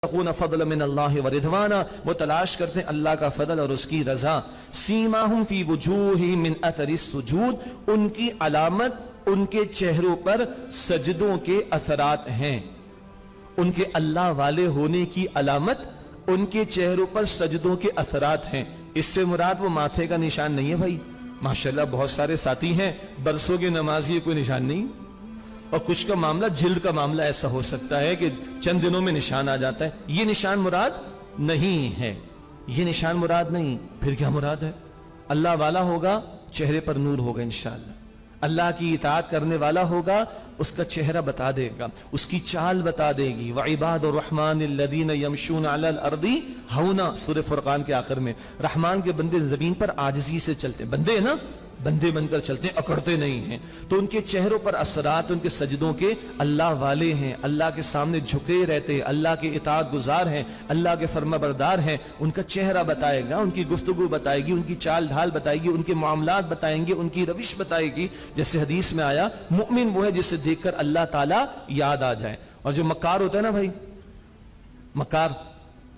فضل من اللہ و رضوانا، وہ تلاش کرتے ہیں اللہ کا فضل اور اس کی رضا. سیماہم فی وجوہہم من اثر السجود، ان کی علامت ان کے چہروں پر سجدوں کے اثرات ہیں. ان کے اللہ والے ہونے کی علامت ان کے چہروں پر سجدوں کے اثرات ہیں. اس سے مراد وہ ماتھے کا نشان نہیں ہے بھائی. ماشاءاللہ بہت سارے ساتھی ہیں برسوں کے نمازی، کوئی نشان نہیں، اور کچھ کا معاملہ جلد کا معاملہ ایسا ہو سکتا ہے کہ چند دنوں میں نشان آ جاتا ہے. یہ نشان مراد نہیں ہے، یہ نشان مراد نہیں. پھر کیا مراد ہے؟ اللہ والا ہوگا چہرے پر نور ہوگا انشاءاللہ. اللہ کی اطاعت کرنے والا ہوگا، اس کا چہرہ بتا دے گا، اس کی چال بتا دے گی. وَعِبَادُ الرَّحْمَنِ الَّذِينَ يَمْشُونَ عَلَى الْأَرْضِ هَوْنًا، سورہ فرقان کے آخر میں. رحمان کے بندے زمین پر عاجزی سے چلتے ہیں. بندے ہیں نا، بندے بن کر چلتے ہیں، اکڑتے نہیں ہیں. تو ان کے چہروں پر اثرات ان کے سجدوں کے اللہ والے ہیں، اللہ کے سامنے جھکے رہتے ہیں، اللہ کے اطاعت گزار ہیں، اللہ کے فرما بردار ہیں. ان کا چہرہ بتائے گا، ان کی گفتگو بتائے گی، ان کی چال ڈھال بتائے گی، ان کے معاملات بتائیں گے، ان کی روش بتائے گی. جیسے حدیث میں آیا مؤمن وہ ہے جسے دیکھ کر اللہ تعالیٰ یاد آ جائے. اور جو مکار ہوتا ہے نا بھائی، مکار،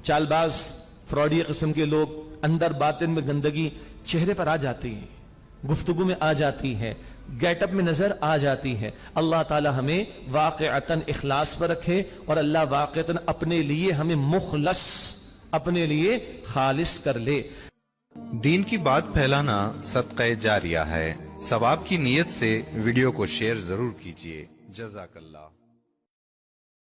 چال باز، فراڈی قسم کے لوگ، اندر باطن میں گندگی چہرے پر آ جاتی ہے، گفتگو میں آ جاتی ہے، گیٹ اپ میں نظر آ جاتی ہے. اللہ تعالی ہمیں واقعتاً اخلاص پر رکھے، اور اللہ واقعتاً اپنے لیے ہمیں مخلص، اپنے لیے خالص کر لے. دین کی بات پھیلانا صدقہ جاریہ ہے. ثواب کی نیت سے ویڈیو کو شیئر ضرور کیجیے. جزاک اللہ.